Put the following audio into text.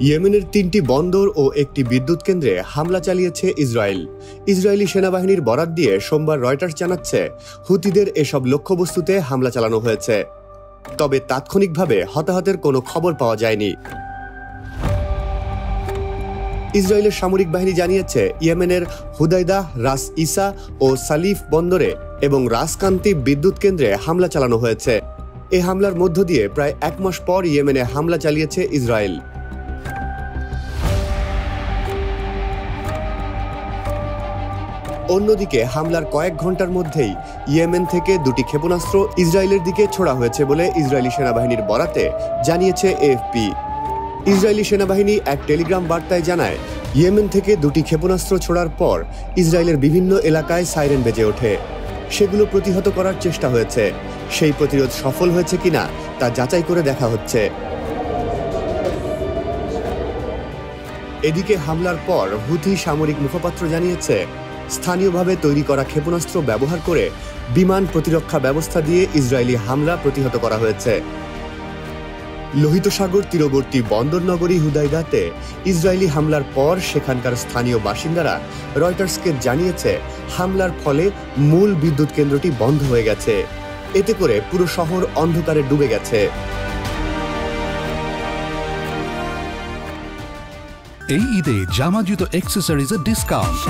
ইয়েমেনের ৩টি বন্দর ও একটি বিদ্যুৎ কেন্দ্রে হামলা চালিয়েছে ইসরায়েল। ইসরায়েলি সেনাবাহিনীর বরাত দিয়ে সোমবার রয়টার্স জানাচ্ছে, হুতিদের এসব লক্ষ্যবস্তুতে হামলা চালানো হয়েছে। তবে তাৎক্ষণিকভাবে হতাহতের কোনো খবর পাওয়া যায়নি। ইসরায়েলের সামরিক বাহিনী জানিয়েছে, ইয়েমেনের হুদাইদা, রাস ইসা ও সালিফ বন্দরে এবং রাসকান্তি বিদ্যুৎ কেন্দ্রে হামলা চালানো হয়েছে। এই হামলার মধ্য দিয়ে প্রায় ১ মাস পর ইয়েমেনে হামলা চালিয়েছে ইসরায়েল। অন্যদিকে হামলার কয়েক ঘন্টার মধ্যেই ইয়েমেন থেকে ২টি ক্ষেপণাস্ত্র ইসরায়েলের দিকে ছোড়া হয়েছে বলে ইসরায়েলি সেনাবাহিনীর বরাতে জানিয়েছে এএফপি। ইসরায়েলি সেনাবাহিনী এক টেলিগ্রাম বার্তায় জানায়, ইয়েমেন থেকে ২টি ক্ষেপণাস্ত্র ছোড়ার পর ইসরায়েলের বিভিন্ন এলাকায় সাইরেন বেজে ওঠে। সেগুলো প্রতিহত করার চেষ্টা হয়েছে। সেই প্রতিরোধ সফল হয়েছে কিনা তা যাচাই করে দেখা হচ্ছে। এদিকে হামলার পর হুথি সামরিক মুখপাত্র জানিয়েছে, স্থানীয়ভাবে তৈরি করা ক্ষেপণাস্ত্র ব্যবহার করে বিমান প্রতিরক্ষা ব্যবস্থা দিয়ে ইসরায়েলি হামলা প্রতিহত করা হয়েছে। লোহিত সাগর তীরবর্তী বন্দর নগরী হুদাইদাতে ইসরায়েলি হামলার পর সেখানকার স্থানীয় বাসিন্দারা রয়টার্সকে জানিয়েছে, হামলার ফলে মূল বিদ্যুৎ কেন্দ্রটি বন্ধ হয়ে গেছে। এতে করে পুরো শহর অন্ধকারে ডুবে গেছে। এই ঈদে জামা জুতো অ্যাক্সেসরিজের ডিসকাউন্ট।